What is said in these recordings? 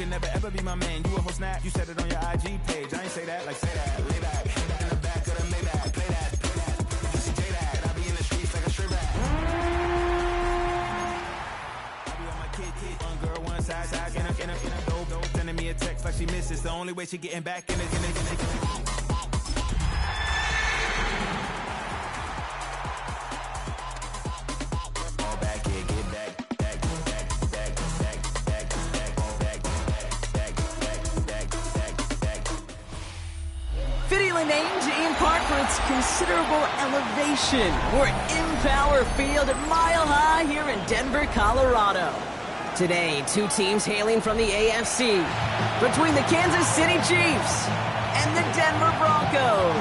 can never ever be my man. You a whole snap, you said it on your IG page. I ain't say that, like say that. Lay back, in the back of the Maybach. Play that, just say that. I be in the streets like a strip rat. I be on my kid, one girl, one side, in a dope, sending me a text like she misses. The only way she getting back in it. Fittingly named in part for its considerable elevation. We're at Empower Field at Mile High here in Denver, Colorado. Today, two teams hailing from the AFC, between the Kansas City Chiefs and the Denver Broncos.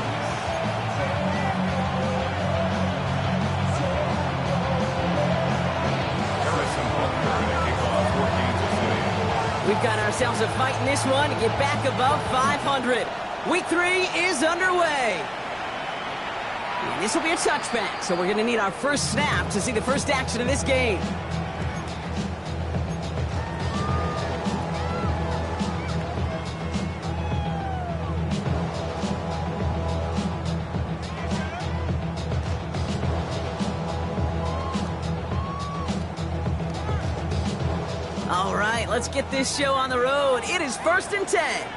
We've got ourselves a fight in this one to get back above 500. Week 3 is underway. And this will be a touchback, so we're going to need our first snap to see the first action of this game. All right, let's get this show on the road. It is 1st and 10.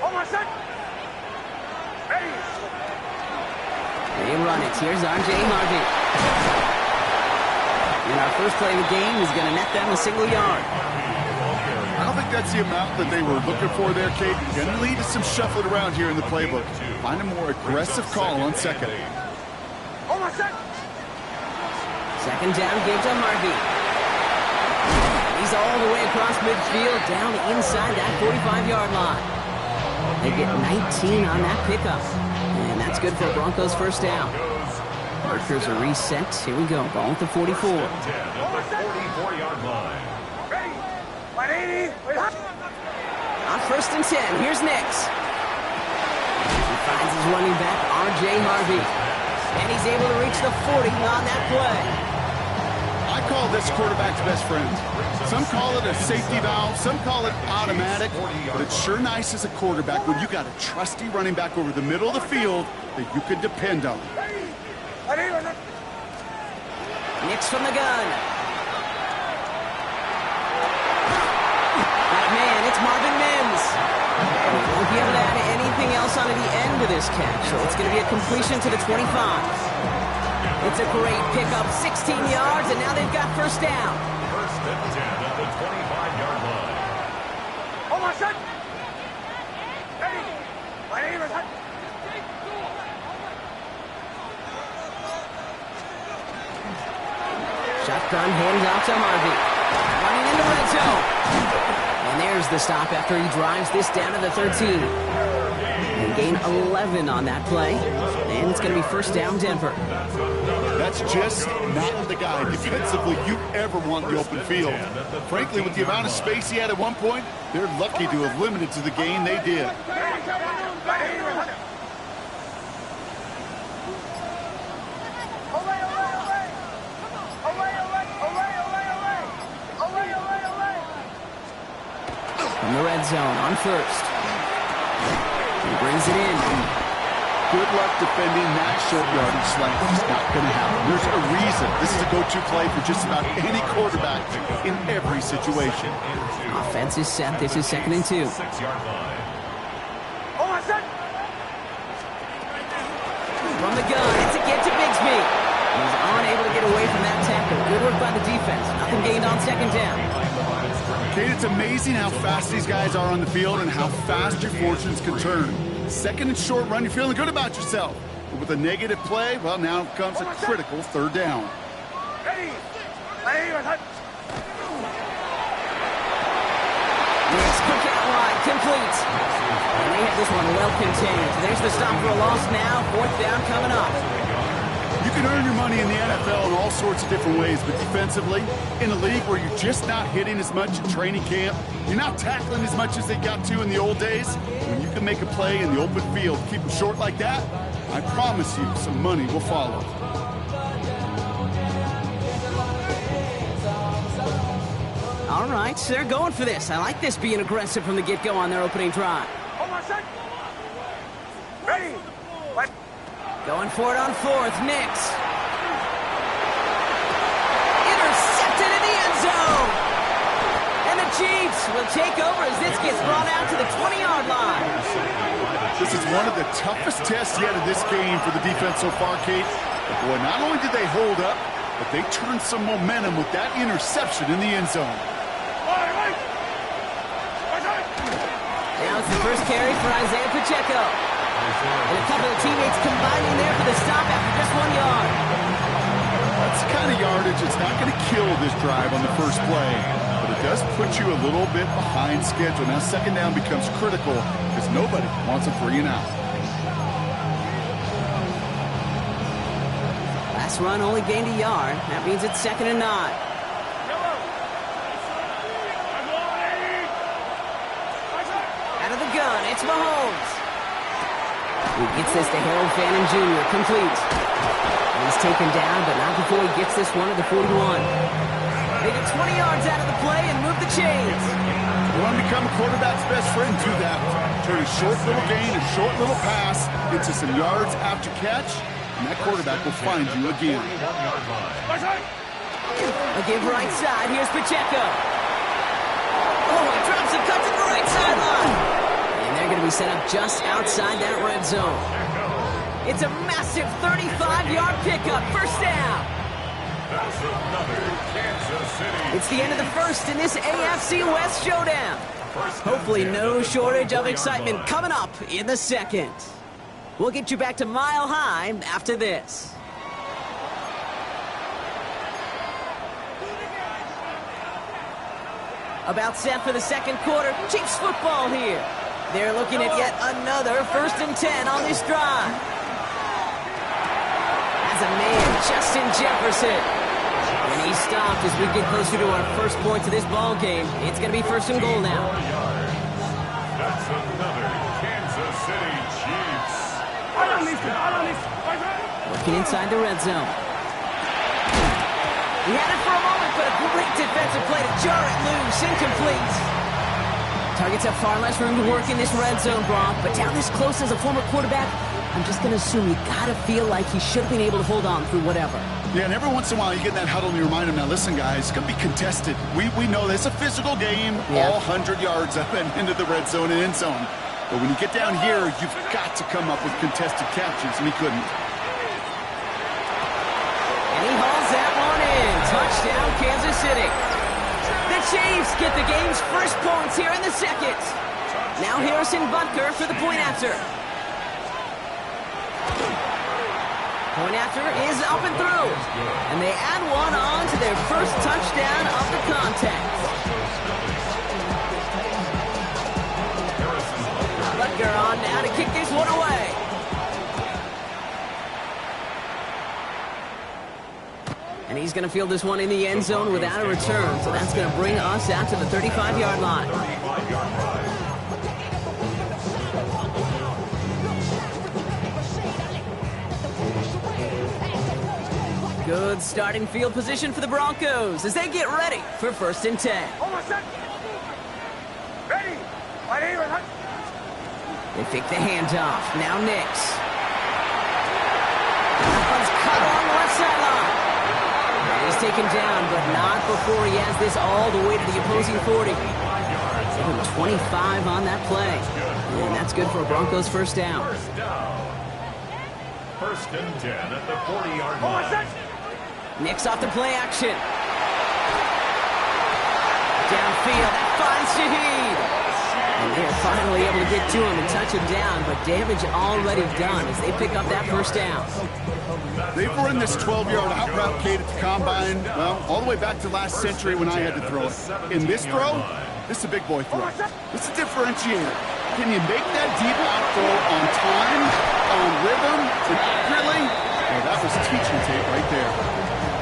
Hold on a sec. They run it. Here's R.J. Harvey. And our first play of the game is going to net them a single yard. I don't think that's the amount that they were looking for there, Kate. Going to lead to some shuffling around here in the playbook. Find a more aggressive call on second. Hold on a sec. Second down, give to Harvey. He's all the way across midfield, down inside that 45-yard line. They get 19 on that pickup. And that's good for a Broncos first down. Markers are reset. Here we go. Ball at the 44. 44-yard line. Ready. 180. On 1st and 10, here's Nix. He finds his running back, R.J. Harvey. And he's able to reach the 40 on that play. I call this quarterback's best friend. Some call it a safety valve, some call it automatic, but it's sure nice as a quarterback when you got a trusty running back over the middle of the field that you can depend on. Nix from the gun. That man, it's Marvin Mims. He won't be able to add anything else onto the end of this catch, so it's going to be a completion to the 25. It's a great pickup, 16 yards, and now they've got first down. First and 10 at the 25-yard line. Hold on a sec. Ready. 180. Shotgun handoff to Harvey. Running into the red zone. And there's the stop after he drives this down to the 13. And gain 11 on that play. And it's going to be first down Denver. That's just not the guy defensively you ever want in the open field. Frankly, with the amount of space he had at one point, they're lucky to have limited to the gain they did. From the red zone on first. He brings it in. Good luck defending that short yardage slant. It's not going to happen. There's a reason. This is a go-to play for just about any quarterback in every situation. Offense is set. This is 2nd and 2. 6-yard line. Hold on a sec. From the gun, it's a get to Bigsby. He's unable to get away from that tackle. Good work by the defense. Nothing gained on 2nd down. Kate, it's amazing how fast these guys are on the field and how fast your fortunes can turn. 2nd and short run, you're feeling good about yourself. But with a negative play, well, now comes a critical 3rd down. Ready. 180. It's quick out wide, complete. And they have this one well contained. There's the stop for a loss now. 4th down coming up. You can earn your money in the NFL in all sorts of different ways, but defensively, in a league where you're just not hitting as much in training camp, you're not tackling as much as they got to in the old days, when you can make a play in the open field, keep them short like that, I promise you some money will follow. All right, so they're going for this. I like this being aggressive from the get-go on their opening drive. Hold on, set. Ready. Fight. Going for it on fourth, Nix. Intercepted in the end zone. And the Chiefs will take over as this gets brought out to the 20-yard line. This is one of the toughest tests yet of this game for the defense so far, Kate. But boy, not only did they hold up, but they turned some momentum with that interception in the end zone. Now it's the first carry for Isaiah Pacheco. And a couple of teammates combining there for the stop after just 1 yard. That's the kind of yardage it's not going to kill this drive on the first play. But it does put you a little bit behind schedule. Now second down becomes critical because nobody wants a 3 and out. Last run only gained a yard. That means it's 2nd and 9. Gun. It's Mahomes. He gets this to Harold Fannin Jr. Complete. And he's taken down, but not before he gets this one at the 41. They get 20 yards out of the play and move the chains. You want to become a quarterback's best friend? Do that. Turn a short little gain, a short little pass into some yards after catch, and that quarterback will find you again. A give right side. Here's Pacheco. Oh, he drops and cuts to the right sideline. They're going to be set up just outside that red zone. It's a massive 35-yard pickup. First down. That's another Kansas City. It's the end of the first in this AFC West showdown. Hopefully no shortage of excitement coming up in the second. We'll get you back to Mile High after this. About set for the second quarter. Chiefs football here. They're looking at yet another 1st and 10 on this drive. As a man, Justin Jefferson. And he's stopped as we get closer to our first point to this ball game. It's going to be 1st and goal now. That's another Kansas City Chiefs. Working inside the red zone. He had it for a moment, but a great defensive play to jar it loose. Incomplete. Targets have far less room to work in this red zone, Brock, but down this close as a former quarterback, I'm just going to assume you got to feel like he should have been able to hold on through whatever. Yeah, and every once in a while you get in that huddle and you remind him, now listen, guys, it's going to be contested. We know this is a physical game, all 100 yards up and into the red zone and end zone. But when you get down here, you've got to come up with contested catches, and he couldn't. And he hauls that one in. Touchdown, Kansas City. The Chiefs get the game's first points here in the second. Now Harrison Butker for the point after. Point after is up and through. And they add one on to their first touchdown of the contest. Butker on now to kick this one away. And he's going to field this one in the end zone without a return. So that's going to bring us out to the 35-yard line. Good starting field position for the Broncos as they get ready for 1st and 10. Hold on, set. Ready. My name is... They fake the handoff. Now Nix. That one's cut on the left sideline. He's taken down, but not before he has this all the way to the opposing 40. 25 on that play. And that's good for a Broncos first down. 1st and 10 at the 40-yard line. Nix off the play action. Downfield, that finds Shaheed. And they're finally able to get to him and touch him down, but damage already done as they pick up that first down. They've run this 12-yard out route, Kate, at the combine, well, all the way back to last century when I had to throw it. In this throw, this is a big boy throw. This is a differentiator. Can you make that deep out throw on time, on rhythm, and accurately? Well, that was teaching tape right there.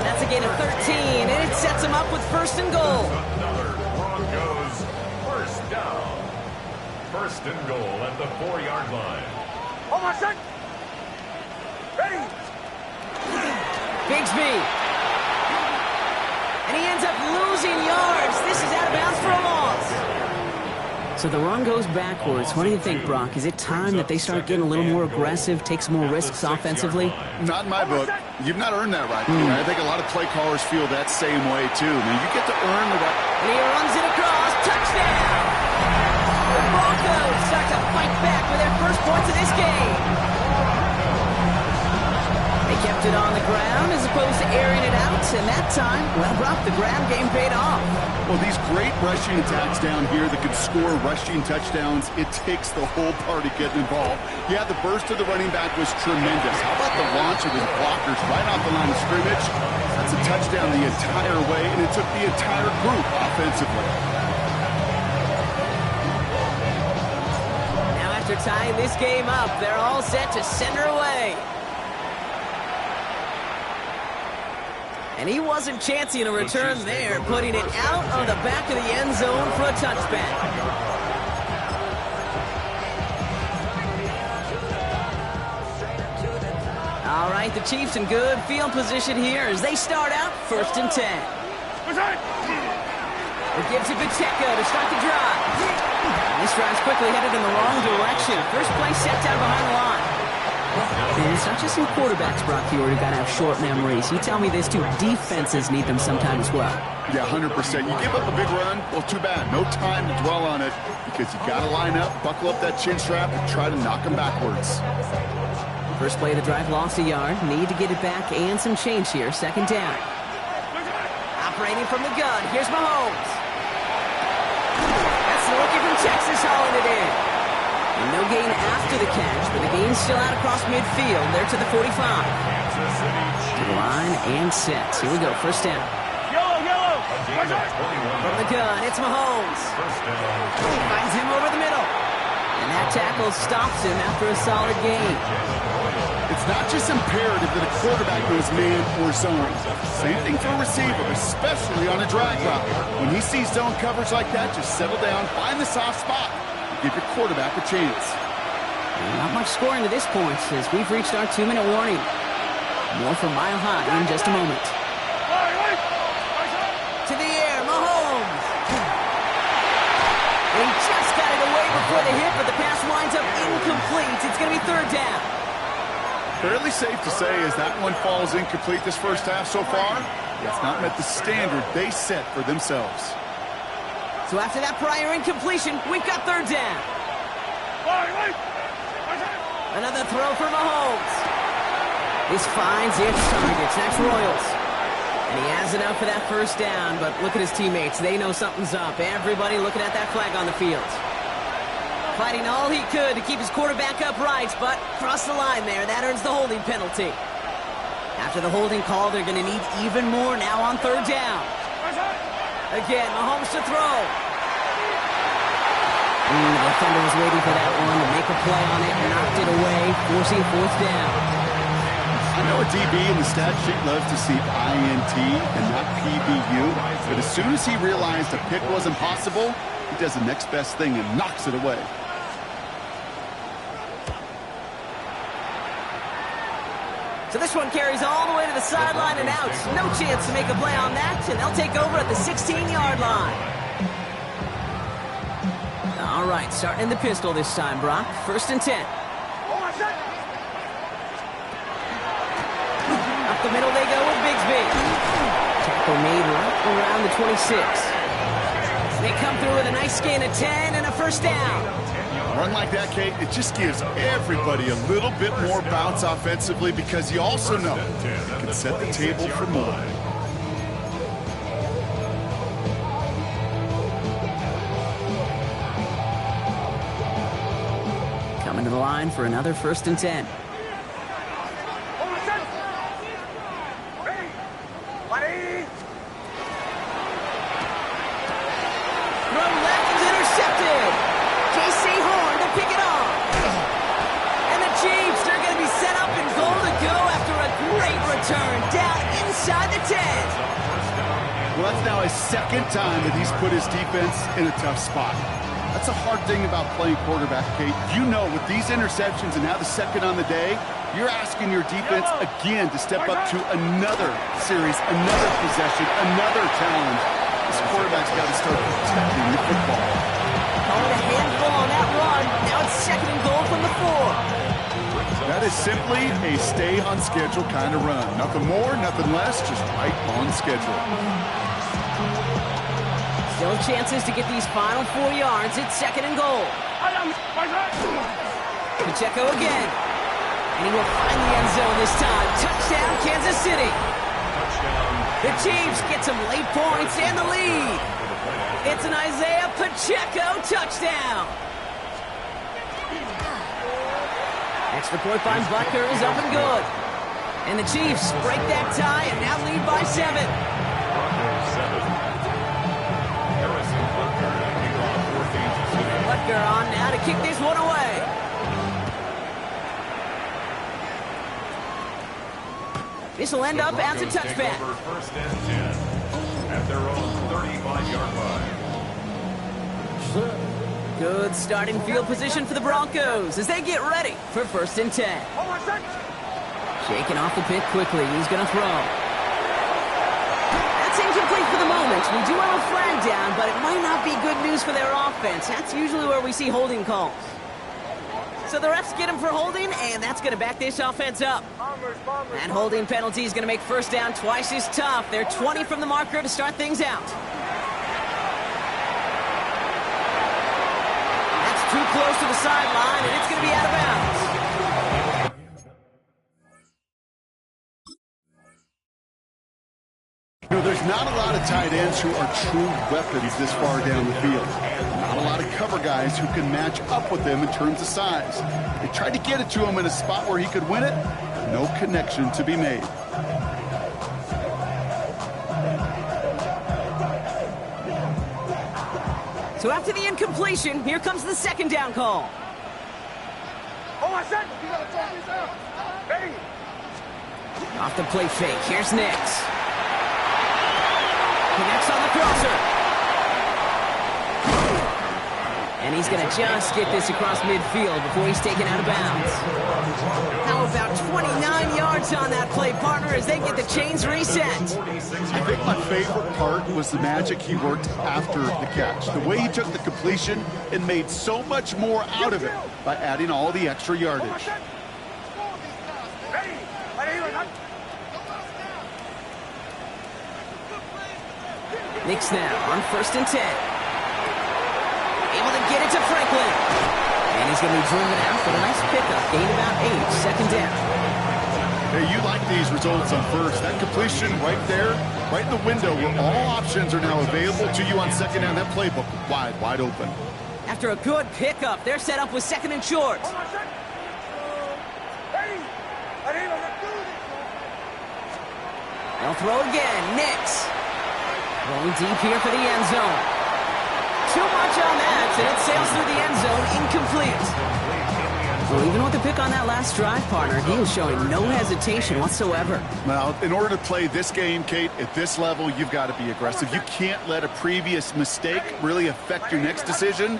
That's a gain of 13, and it sets him up with 1st and goal. Another Broncos first down. 1st and goal at the 4-yard line. Hold on, set. Ready. Bigsby. And he ends up losing yards. This is out of bounds for a loss. So the run goes backwards. What do you think, Brock? Is it time that they start getting a little more aggressive, take some more risks offensively? Not in my book. You've not earned that right. I think a lot of play callers feel that same way, too. Man, you get to earn the right. And he runs it across. Touchdown! The Broncos start to fight back with their first points of this game. They kept it on the ground as opposed to airing it out, and that time, well, Brock, the ground game paid off. Well, these great rushing attacks down here that can score rushing touchdowns, it takes the whole party getting involved. Yeah, the burst of the running back was tremendous. How about the launch of his blockers right off the line of scrimmage? That's a touchdown the entire way, and it took the entire group offensively. Now after tying this game up, they're all set to send her away. And he wasn't chancing a return there, putting it out of the back of the end zone for a touchback. All right, the Chiefs in good field position here as they start out 1st and 10. It gives it Pacheco to start the drive. And this drive's quickly headed in the wrong direction. First play set down behind the line. And it's not just in quarterbacks, Brock, you already got to have short memories. You tell me this too, defenses need them sometimes as well. Yeah, 100%. You give up a big run, well, too bad. No time to dwell on it because you got to line up, buckle up that chin strap, and try to knock them backwards. First play of the drive lost a yard. Need to get it back and some change here. 2nd down. Operating from the gun. Here's Mahomes. That's the rookie from Texas hauling it in. And no gain after the catch, but the gain's still out across midfield. They're to the 45. To the line and set. Here we go. 1st down. Yellow. From the gun, it's Mahomes. He finds him over the middle. And that tackle stops him after a solid gain. It's not just imperative that a quarterback knows man or zone. Same thing for a receiver, especially on a drag route. When he sees zone coverage like that, just settle down, find the soft spot. Give your quarterback a chance. Not much scoring to this point as we've reached our 2-minute warning. More from Mile High in just a moment. To the air, Mahomes. He just got it away before the hit, but the pass winds up incomplete. It's going to be 3rd down. Fairly safe to say as that one falls incomplete this first half so far, it's not met the standard they set for themselves. So after that prior incompletion, we've got 3rd down. Another throw for Mahomes. This finds its targets. That's Royals. And he has enough for that 1st down, but look at his teammates. They know something's up. Everybody looking at that flag on the field. Fighting all he could to keep his quarterback upright, but crossed the line there. That earns the holding penalty. After the holding call, they're going to need even more now on 3rd down. Again, Mahomes to throw. The defender was waiting for that one to make a play on it, knocked it away, forcing 4th down. I know a DB in the stat sheet loves to see INT and not PBU, but as soon as he realized a pick wasn't possible, he does the next best thing and knocks it away. So this one carries all the way to the sideline and out. No chance to make a play on that, and they'll take over at the 16-yard line. All right, starting in the pistol this time, Brock. 1st and 10. Up the middle they go with Bigsby. Tackle made right around the 26. They come through with a nice gain of 10 and a 1st down. A run like that, Kate, it just gives everybody a little bit more bounce offensively because you also know you can set the table for more. Coming to the line for another 1st and 10. Well, that's now his 2nd time that he's put his defense in a tough spot. That's a hard thing about playing quarterback, Kate. You know, with these interceptions and now the 2nd on the day, You're asking your defense again to step up to another series, another possession, another challenge. This quarterback's got to start protecting the football. Calling a handful on that run. Now it's 2nd and goal from the 4. That is simply a stay-on-schedule kind of run. Nothing more, nothing less, just right on schedule. Still chances to get these final 4 yards. It's 2nd and goal. Pacheco again. And he will find the end zone this time. Touchdown, Kansas City. The Chiefs get some late points and the lead. It's an Isaiah Pacheco touchdown. Extra point by Butker is up and good. And the Chiefs break that tie and now lead by 7. Butker on now to kick this one away. This will end up as a touchback. First and 10 at their own 35-yard line. Good starting field position for the Broncos as they get ready for 1st and 10. Shaking off the pick quickly. He's going to throw. That's incomplete for the moment. We do have a flag down, but it might not be good news for their offense. That's usually where we see holding calls. So the refs get him for holding, and that's going to back this offense up. That holding penalty is going to make 1st down twice as tough. They're 20 from the marker to start things out. That's too close to the sideline, and it's going to be out of bounds. You know, there's not a lot of tight ends who are true weapons this far down the field. Not a lot of cover guys who can match up with them in terms of size. They tried to get it to him in a spot where he could win it. No connection to be made. So after the incompletion, here comes the 2nd down call. Off the play fake, here's Nix. Connects on the crosser. And he's going to just get this across midfield before he's taken out of bounds. How about 29 yards on that play, partner, as they get the chains reset? I think my favorite part was the magic he worked after the catch. The way he took the completion and made so much more out of it by adding all the extra yardage. Nix now on 1st and 10. Able to get it to Franklin. And he's going to be driven out for a nice pickup. Gain about 8, 2nd down. Hey, you like these results on 1st. That completion right there, right in the window where all options are now available to you on 2nd down. That playbook wide open. After a good pickup, they're set up with 2nd and short. They'll throw again. Nix. Rolling deep here for the end zone. Too much on that, and it sails through the end zone, incomplete. Well, even with the pick on that last drive, partner, he was showing no hesitation whatsoever. Well, in order to play this game, Kate, at this level, you've got to be aggressive. You can't let a previous mistake really affect your next decision.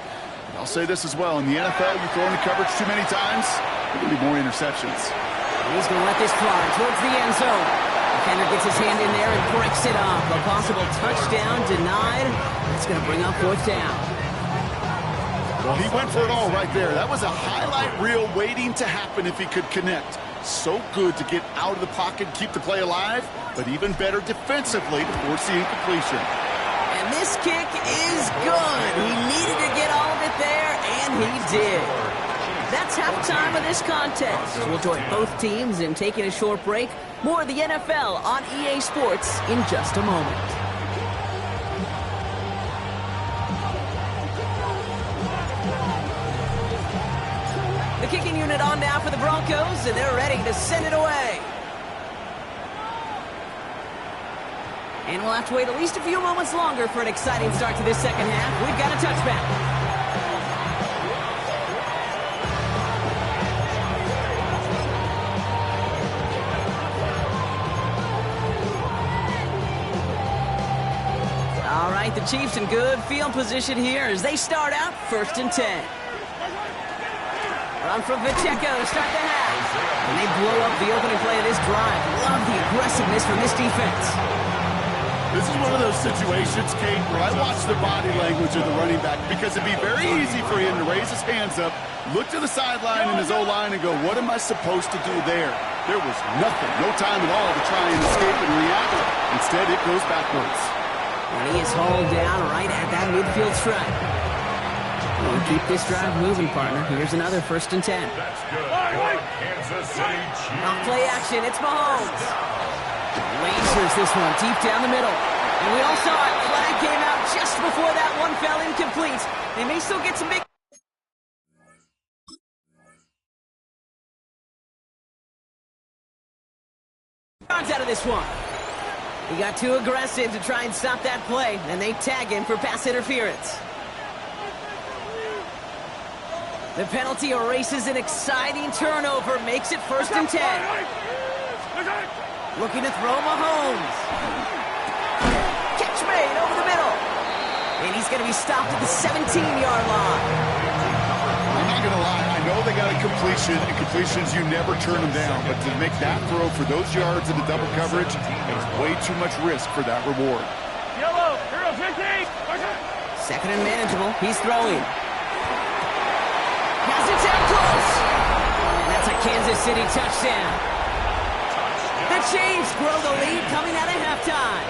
I'll say this as well. In the NFL, you throw in the coverage too many times, there will be more interceptions. And he's going to let this fly towards the end zone. Defender gets his hand in there and breaks it up. A possible touchdown denied. That's going to bring up 4th down. Well, he went for it all right there. That was a highlight reel waiting to happen if he could connect. So good to get out of the pocket and keep the play alive, but even better defensively to force the incompletion. And this kick is good. He needed to get all of it there, and he did. That's halftime of this contest. We'll join both teams in taking a short break. More of the NFL on EA Sports in just a moment. The kicking unit on now for the Broncos, and they're ready to send it away. And we'll have to wait at least a few moments longer for an exciting start to this 2nd half. We've got a touchback. All right, the Chiefs in good field position here as they start out 1st and 10. Run from Pacheco to start the half. And they blow up the opening play of this drive. Love the aggressiveness from this defense. This is one of those situations, Kate, where I watch the body language of the running back because it'd be very easy for him to raise his hands up, look to the sideline in his O-line and go, what am I supposed to do there? There was nothing, no time at all to try and escape and react. Instead, it goes backwards. And he is hauled down right at that midfield stripe. We'll keep this drive moving, partner. Here's another 1st and 10. That's good for Kansas City Chiefs. Off play action, it's Mahomes. Lasers this one deep down the middle. And we all saw it. Flag came out just before that one fell incomplete. They may still get some big yards out of this one. He got too aggressive to try and stop that play, and they tag him for pass interference. The penalty erases an exciting turnover, makes it 1st and 10. Looking to throw Mahomes. Catch made over the middle. And he's going to be stopped at the 17-yard line. I'm not going to lie. I know they got a completion, and completions, you never turn them down. But to make that throw for those yards in the double coverage, there's way too much risk for that reward. Yellow, hero 15. 2nd and manageable. He's throwing. Has it down close. And that's a Kansas City touchdown. The Chiefs grow the lead coming out of halftime.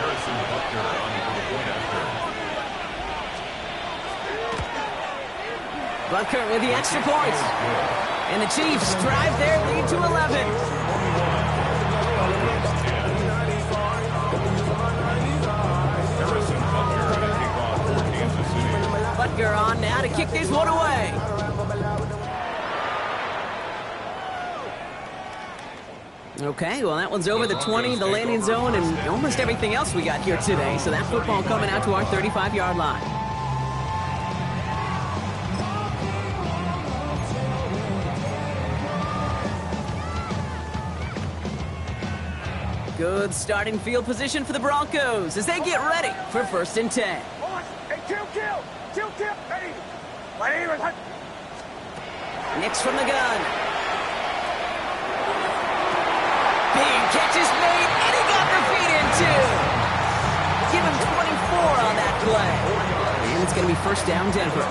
Butker with the extra points. And the Chiefs drive their lead to 11. Butker on now to kick this one away. Okay, well, that one's over the 20, the landing zone, and almost everything else we got here today. So that football coming out to our 35-yard line. Good starting field position for the Broncos as they get ready for 1st and 10. Hey, kill, ready. Nix from the gun. Big catch is made, and he got their feet in too. Give him 24 on that play. And it's going to be 1st down, Denver.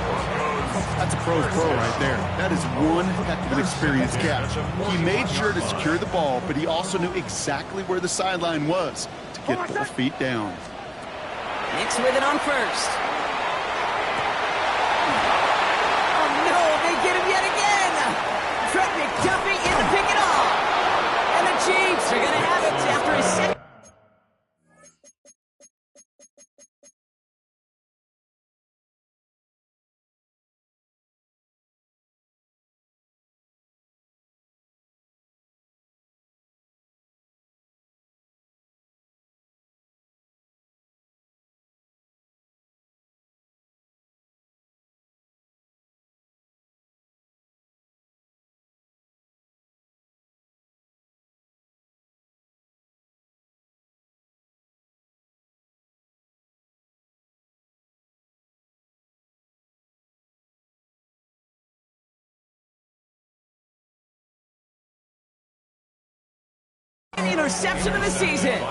That's a pro's pro right there. That is one heck of an experienced catch. He made sure to secure the ball, but he also knew exactly where the sideline was to get both feet down. Nix with it on 1st. Oh no, they get him yet again. Trent McDuffie in to pick it off. And the Chiefs are going to have it after a second. Interception of the season.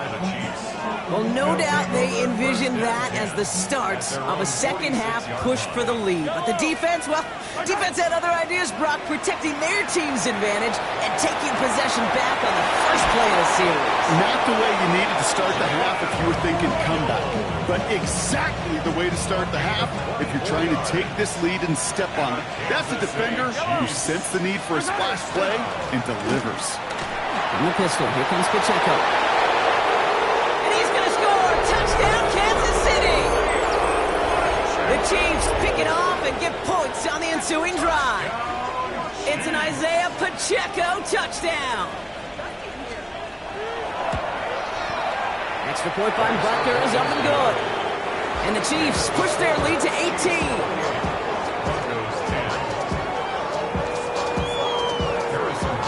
Well, no doubt they envisioned that as the start of a second-half push for the lead. But the defense, well, defense had other ideas, Brock, protecting their team's advantage and taking possession back on the first play of the series. Not the way you needed to start the half if you were thinking comeback, but exactly the way to start the half if you're trying to take this lead and step on it. That's a defender who sensed the need for a splash play and delivers. In the pistol, here comes Pacheco. And he's going to score! Touchdown, Kansas City! The Chiefs pick it off and get points on the ensuing drive. It's an Isaiah Pacheco touchdown. Extra point by Butker is up and good. And the Chiefs push their lead to 18.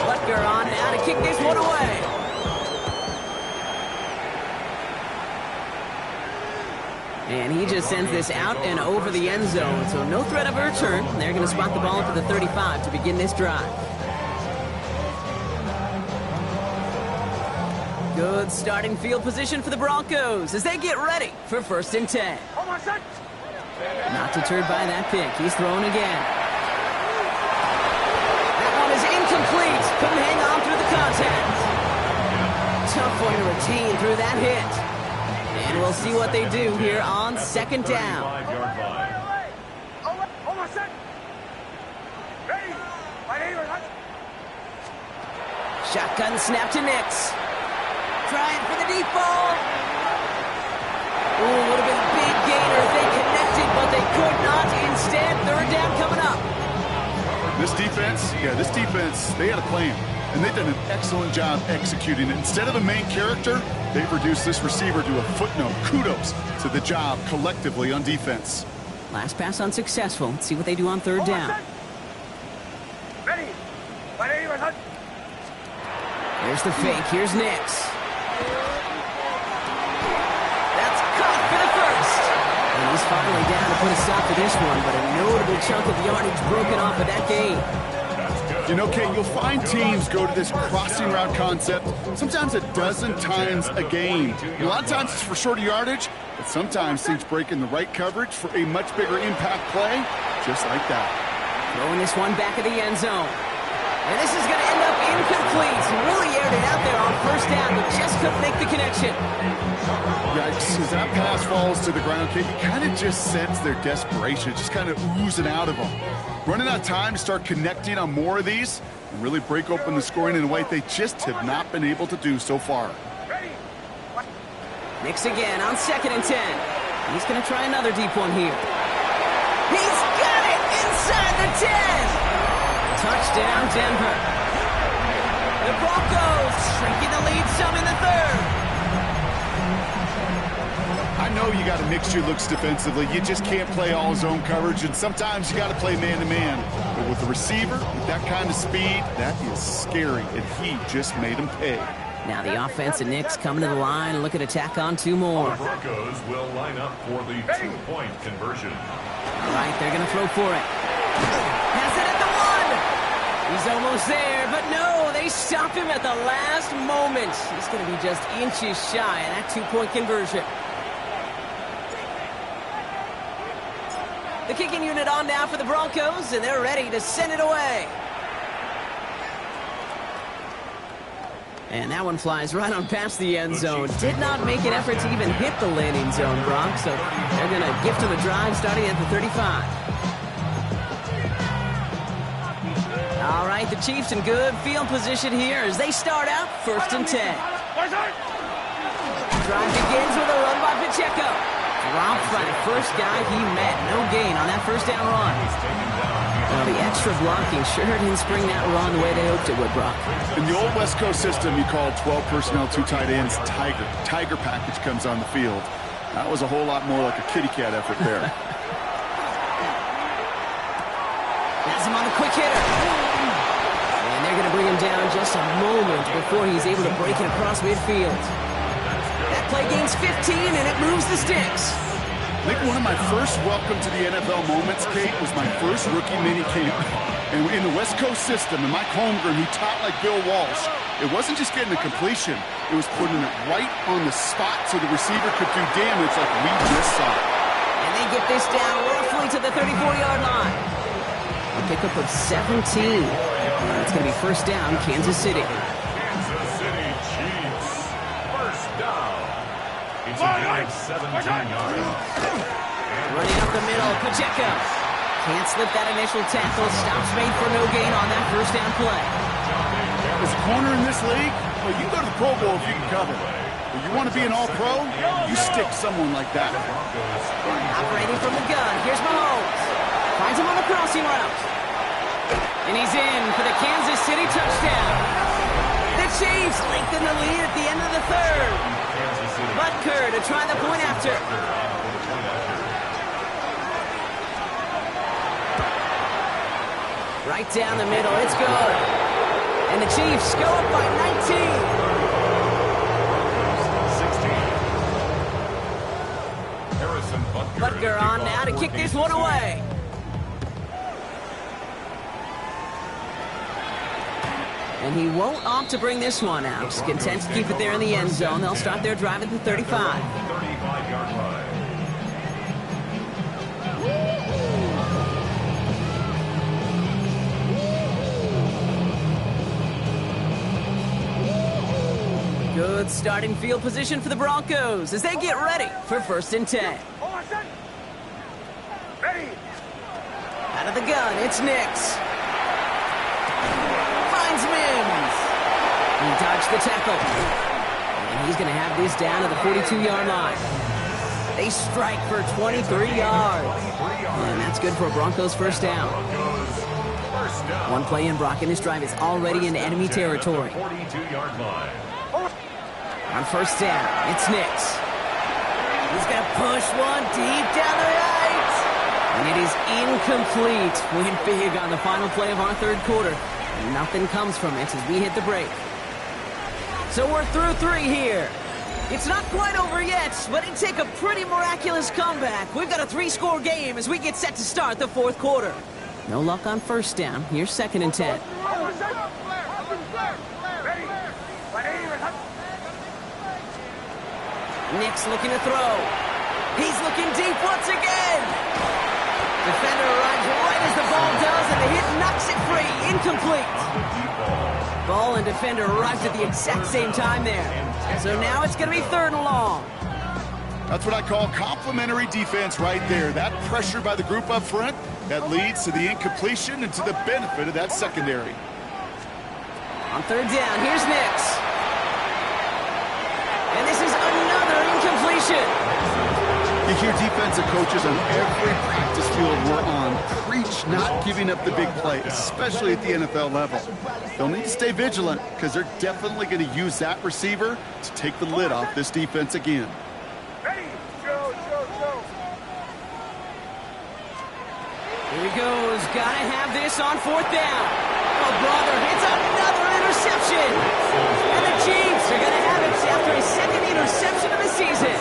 Butker on now to kick this one away. And he just sends this out and over the end zone, so no threat of a return. They're going to spot the ball at the 35 to begin this drive. Good starting field position for the Broncos as they get ready for 1st and 10. Not deterred by that pick. He's thrown again. That one is incomplete. Couldn't hang on through the contact. Tough one to retain through that hit. And we'll see what they do here on 2nd down. Shotgun snap to Nix. Trying for the deep ball. Ooh, would have been a big gainer if they connected, but they could not. Instead, 3rd down coming up. This defense, they had a plan. And they've done an excellent job executing it. Instead of a main character, they've reduced this receiver to a footnote. Kudos to the job collectively on defense. Last pass unsuccessful. Let's see what they do on 3rd down. There's the fake. Here's Nix. That's caught for the 1st. And he's finally down to put a stop to this one, but a notable chunk of yardage broken off of that game. You know, Kate, you'll find teams go to this crossing route concept sometimes a dozen times a game. A lot of times it's for shorter yardage, but sometimes teams break in the right coverage for a much bigger impact play, just like that. Throwing this one back of the end zone. And this is going to end up incomplete. Really aired it out there on 1st down, but just couldn't make the connection. Yikes, as that pass falls to the ground, Kate, you kind of just sense their desperation, just kind of oozing out of them. Running out of time to start connecting on more of these and really break open the scoring in a way they just have not been able to do so far. Nix again on 2nd and 10. He's going to try another deep one here. He's got it inside the 10. Touchdown, Denver. The Broncos shrinking the lead some in the 3rd. I know you got a mixture looks defensively. You just can't play all zone coverage, and sometimes you got to play man-to-man. But with the receiver, with that kind of speed, that is scary, and he just made him pay. Now the offense and Nix coming to the line and looking to tack on 2 more. The Broncos will line up for the 2-point conversion. All right, they're going to throw for it. Has it at the 1. He's almost there, but no, they stop him at the last moment. He's going to be just inches shy of that 2-point conversion. The kicking unit on now for the Broncos, and they're ready to send it away. And that one flies right on past the end zone. Did not make an effort to even hit the landing zone, Brock, so they're going to gift him a drive starting at the 35. All right, the Chiefs in good field position here as they start out 1st and 10. Drive begins with a run by Pacheco. Dropped by the first guy he met. No gain on that 1st down run. Well, the extra blocking sure didn't spring that run the way they hoped it would, Brock. In the old West Coast system, you called 12 personnel, 2 tight ends, Tiger. Tiger package comes on the field. That was a whole lot more like a kitty cat effort there. Has him on the quick hitter. And they're going to bring him down just a moment before he's able to break it across midfield. That play gains 15, and it moves the sticks. I think one of my first welcome to the NFL moments, Kate, was my first rookie mini camp. And in the West Coast system, and Mike Holmgren, who taught like Bill Walsh, it wasn't just getting a completion. It was putting it right on the spot so the receiver could do damage like we just saw. And they get this down roughly to the 34-yard line. A pickup of 17. It's going to be 1st down, Kansas City. Kansas City Chiefs. 1st down. It's a gain of 17 yards. Running up the middle, Pacheco. Can't slip that initial tackle. Stops made for no gain on that 1st down play. As a corner in this league, well, you go to the Pro Bowl if you can cover. But you want to be an all-pro, you stick someone like that. Operating from the gun. Here's Mahomes. Finds him on the crossing route. And he's in for the Kansas City touchdown. The Chiefs lengthen the lead at the end of the 3rd. Butker to try the point after. Right down the middle. It's good. And the Chiefs go up by 19. 16. Harrison Edgar on now to kick this one away. And he won't opt to bring this one out. He's content to keep it there in the end zone. They'll start their drive at the 35. 35-yard line. Good starting field position for the Broncos as they get ready for 1st and 10. Ready. Out of the gun, it's Nix. Finds Mims. He dodged the tackle. And he's going to have this down to the 42-yard line. They strike for 23 yards. And that's good for a Broncos first down. One play in, Brock, and this drive is already in enemy territory. 42-yard line. On 1st down, it's Nix. He's going to push one deep down the right. And it is incomplete. Went big on the final play of our 3rd quarter. And nothing comes from it as we hit the break. So we're through 3 here. It's not quite over yet, but it'd take a pretty miraculous comeback. We've got a 3-score game as we get set to start the 4th quarter. No luck on 1st down. Here's 2nd and 10. Nix looking to throw. He's looking deep once again. Defender arrives right as the ball does, and the hit knocks it free. Incomplete. Ball and defender arrived at the exact same time there. So now it's going to be 3rd and long. That's what I call complimentary defense right there. That pressure by the group up front, that leads to the incompletion and to the benefit of that secondary. On 3rd down, here's Nix. And this is another incompletion. You hear defensive coaches on every practice field we're on preach not giving up the big play, especially at the NFL level. They'll need to stay vigilant because they're definitely going to use that receiver to take the lid off this defense again. Here he goes. Gotta have this on 4th down. Oh, brother, it's another interception. And the Chiefs are going to have it after a 2nd interception of the season.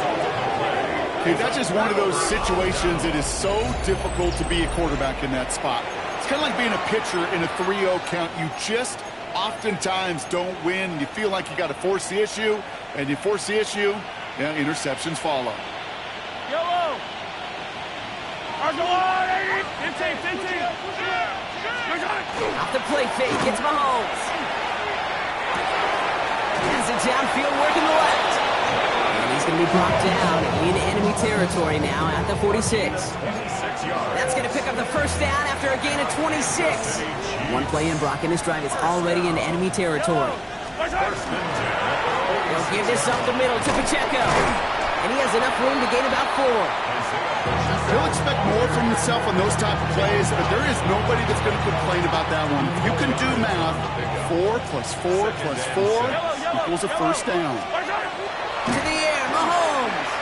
Okay, that's just one of those situations that is so difficult to be a quarterback in that spot. It's kind of like being a pitcher in a 3-0 count. You just oftentimes don't win. You feel like you got to force the issue, and you force the issue, yeah, interceptions follow. Yellow. Off the play fake, it's Mahomes. Has it downfield, working the left. And he's going to be brought down in enemy territory now at the 46. That's going to pick up the 1st down after a gain of 26. One play in, Brock, and this drive is already in enemy territory. They'll give this up the middle to Pacheco. And he has enough room to gain about 4. He'll expect more from himself on those type of plays, but there is nobody that's going to complain about that one. If you can do math, 4 plus 4 plus 4 equals a 1st down. To the air, Mahomes.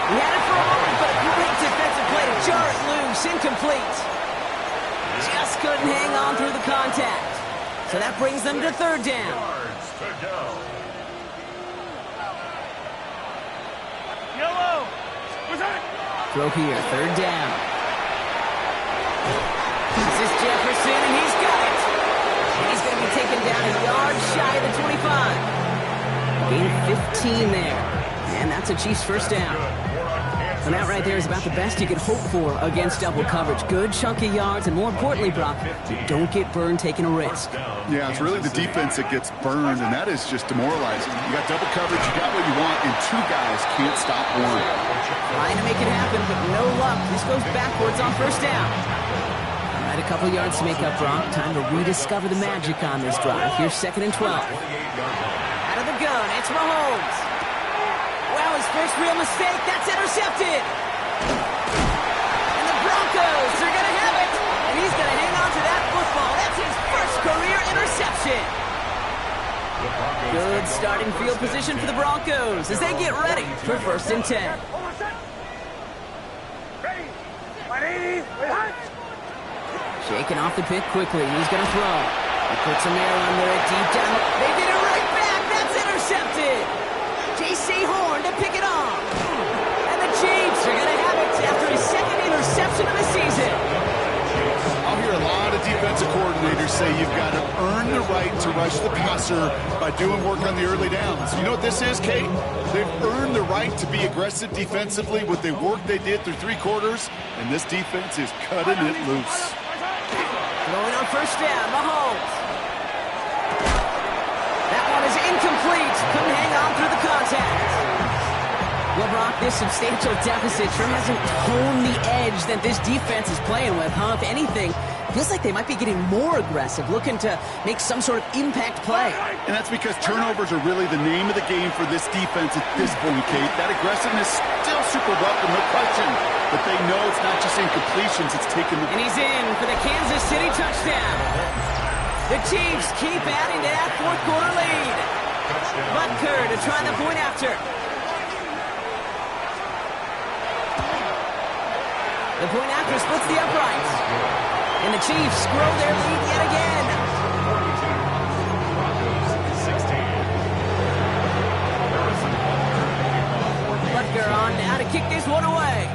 He had it for a moment, but a great defensive play to jar it loose. Incomplete. Just couldn't hang on through the contact. So that brings them to 3rd down. Yellow. Throw here, 3rd down. This is Jefferson, and he's got it. And he's going to be taken down a yard shy of the 25. Gain of 15 there. And that's a Chiefs 1st down. And that right there is about the best you could hope for against double coverage. Good chunky yards, and more importantly, Brock, you don't get burned taking a risk. Yeah, it's really the defense that gets burned, and that is just demoralizing. You got double coverage, you got what you want, and 2 guys can't stop one. Trying to make it happen, but no luck. This goes backwards on 1st down. All right, a couple yards to make up, Brock. Time to rediscover the magic on this drive. Here's 2nd and 12. Out of the gun, it's Mahomes. Well, his first real mistake, that's intercepted. And the Broncos are going to have it. And he's going to hang on to that football. That's his first career interception. Good starting field position for the Broncos as they get ready for 1st and 10. Shaking off the pick quickly. He's going to throw. He puts him there under it deep down. They get it right back. That's intercepted. J.C. Horn to pick it off. And the Chiefs are going to have coordinators say you've got to earn the right to rush the passer by doing work on the early downs. You know what this is, Kate? They've earned the right to be aggressive defensively with the work they did through 3 quarters, and this defense is cutting it loose. Throwing on first down, Mahomes. That one is incomplete. Couldn't hang on through the contact. Well, Brock, this substantial deficit sure hasn't honed the edge that this defense is playing with, huh? If anything, feels like they might be getting more aggressive, looking to make some sort of impact play. And that's because turnovers are really the name of the game for this defense at this point, Kate. That aggressiveness still super welcome, no question. But they know it's not just incompletions, it's taking the... And he's in for the Kansas City touchdown. The Chiefs keep adding to that fourth quarter lead. Butker to try the point after. The point after splits the uprights. And the Chiefs grow their lead yet again. 42, Broncos 16. Butker on now to kick this one away.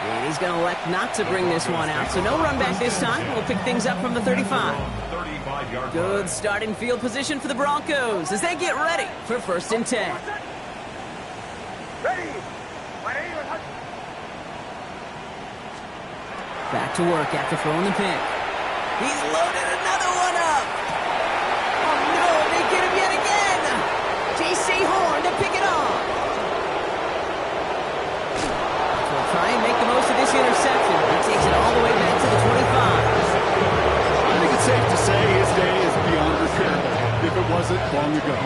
And he's going to elect not to bring this one out. So no run back this time. We'll pick things up from the 35. 35-yard Good starting field position for the Broncos as they get ready for 1st and 10. Ready. Back to work after throwing the pick. He's loaded another one up. Oh, no, they get him yet again. J.C. Horn to pick it off. So we'll try and make the most of this interception. He takes it all the way back to the 25. I think it's safe to say his day is beyond repair, if it wasn't long ago.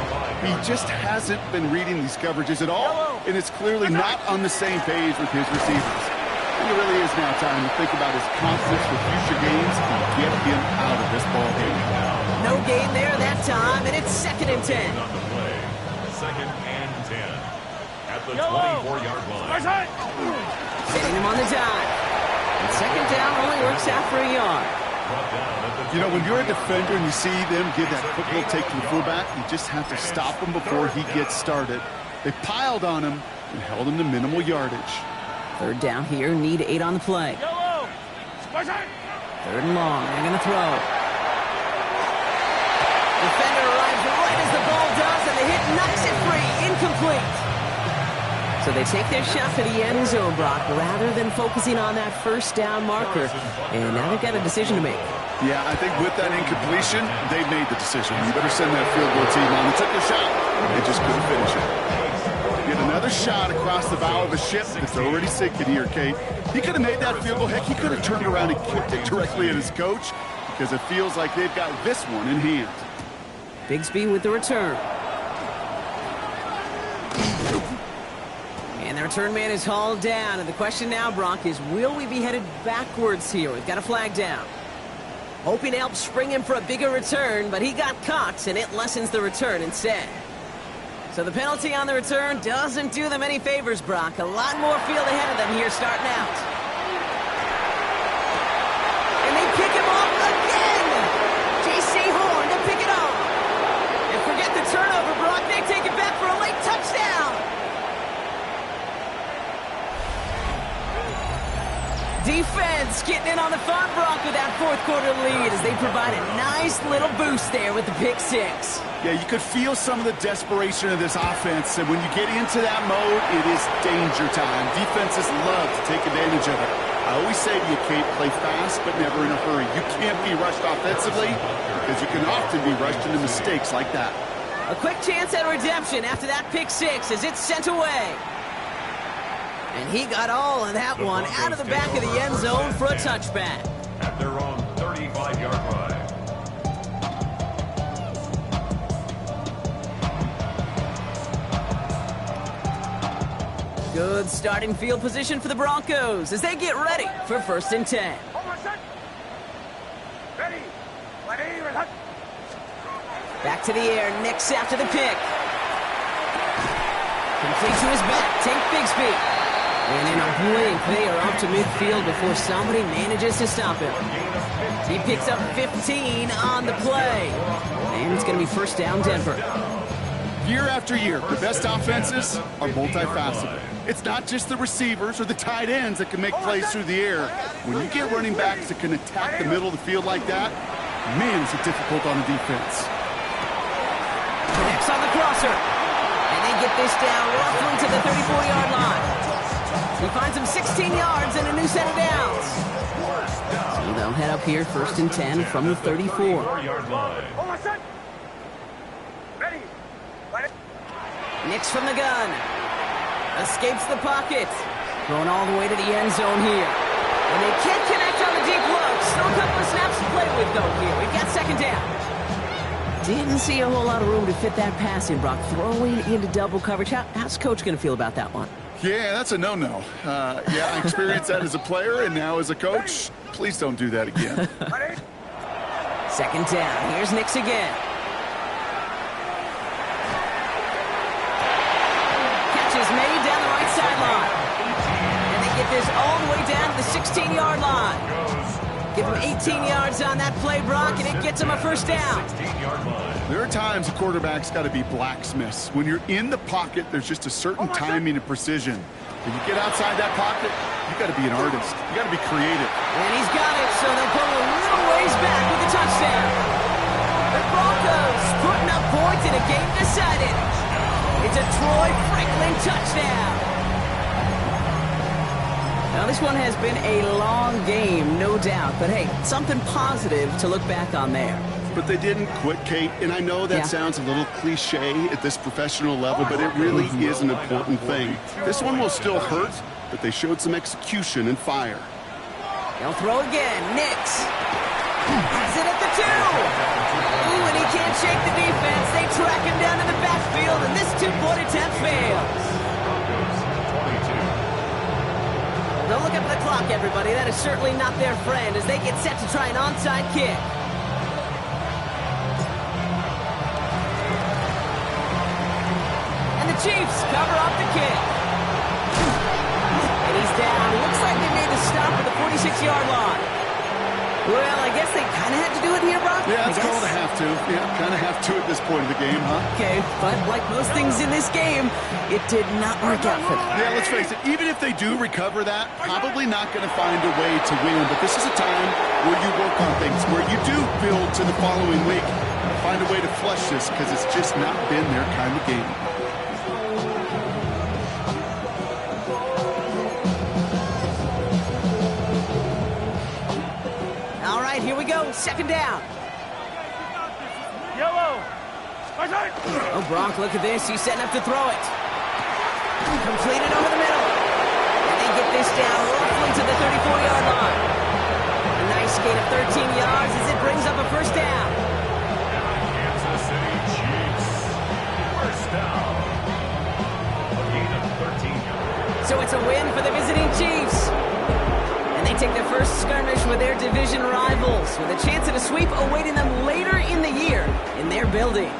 He just hasn't been reading these coverages at all, and it's clearly not on the same page with his receivers. And it really is now time to think about his confidence for future games and get him out of this ball game. No gain there that time, and it's 2nd and 10. on the play. 2nd and 10. At the 24-yard line. Setting him on the dime. And 2nd down only works out for a yard. You know, when you're a defender and you see them give that quick little take to the fullback, you just have to stop him before he gets started. They piled on him and held him to minimal yardage. 3rd down here, need 8 on the play. 3rd and long, they're going to throw. Defender arrives right as the ball does, and the hit knocks it free, incomplete. So they take their shot for the end zone, Brock, rather than focusing on that 1st down marker. And now they've got a decision to make. Yeah, I think with that incompletion, they made the decision. You better send that field goal team on. They took their shot. They just couldn't finish it. Get another shot across the bow of a ship that's already sinking here, Kate. He could have made that field goal. Heck, he could have turned around and kicked it directly at his coach because it feels like they've got this one in hand. Bigsby with the return. And the return man is hauled down. And the question now, Brock, is will we be headed backwards here? We've got a flag down. Hoping to help spring him for a bigger return, but he got caught, and it lessens the return instead. So the penalty on the return doesn't do them any favors, Brock. A lot more field ahead of them here starting out. And they pick him off again! J.C. Horn to pick it off. And forget the turnover, Brock. They take it back for a late touchdown. Defense getting in on the fun, Brock, with that 4th quarter lead as they provide a nice little boost there with the pick 6. Yeah, you could feel some of the desperation of this offense, and when you get into that mode, it is danger time. Defenses love to take advantage of it. I always say to you, Kate, play fast but never in a hurry. You can't be rushed offensively because you can often be rushed into mistakes like that. A quick chance at redemption after that pick 6 as it's sent away. And he got all of that one out of the back of the end zone for a touchback. At their own 35-yard line. Good starting field position for the Broncos as they get ready for 1st and 10. Back to the air, Nix after the pick. Complete to his back, Tank Bigsby. And in a blink, they are off to midfield before somebody manages to stop him. He picks up 15 on the play. And it's going to be 1st down Denver. Year after year, the best offenses are multifaceted. It's not just the receivers or the tight ends that can make plays through the air. When you get running backs that can attack the middle of the field like that, man, is it difficult on the defense. Connects on the crosser. And they get this down roughly to the 34-yard line. He finds him 16 yards and a new set of downs. So they'll head up here, 1st and 10 from the 34. Nix from the gun. Escapes the pocket. Thrown all the way to the end zone here. And they can't connect on the deep look. Still a couple of snaps to play with, though, here. We've got 2nd down. Didn't see a whole lot of room to fit that pass in, Brock. Throwing into double coverage. How's Coach going to feel about that one? Yeah, that's a no-no. Yeah, I experienced that as a player and now as a coach. Please don't do that again. 2nd down. Here's Nix again. Catch is made down the right sideline. And they get this all the way down to the 16-yard line. Give him 18 yards on that play, Brock, and it gets him a 1st down. There are times a quarterback's got to be blacksmiths. When you're in the pocket, there's just a certain timing and precision. When you get outside that pocket, you got to be an artist. You got to be creative. And he's got it, so they'll pull a little ways back with the touchdown. The Broncos putting up points in a game decided. It's a Troy Franklin touchdown. Now, this one has been a long game, no doubt. But, hey, something positive to look back on there. But they didn't quit, Kate. And I know that sounds a little cliche at this professional level, but it really is an important thing. This one will still hurt, but they showed some execution and fire. They'll throw again. Nix. Has it at the 2. Ooh, and he can't shake the defense. They track him down in the backfield, and this 2-point attempt fails. Don't look up at the clock, everybody. That is certainly not their friend as they get set to try an onside kick. And the Chiefs cover up the kick. And he's down. Looks like they made the stop at the 46-yard line. Well, I guess they kind of had to do it here, Brock. Yeah, it's called a have to. Yeah, kind of have to at this point of the game, huh? Okay, but like most things in this game, it did not work out for them. Yeah, let's face it, even if they do recover that, probably not going to find a way to win. But this is a time where you work on things, where you do build to the following week. Find a way to flush this, because it's just not been their kind of game. Here we go, 2nd down. Yellow. Oh, Brock, look at this. He's setting up to throw it. Completed over the middle. And they get this down roughly to the 34-yard line. A nice gain of 13 yards as it brings up a 1st down. Kansas City Chiefs. 1st down. A gain of 13 yards. So it's a win for the visiting Chiefs. They take their first skirmish with their division rivals with a chance at a sweep awaiting them later in the year in their building.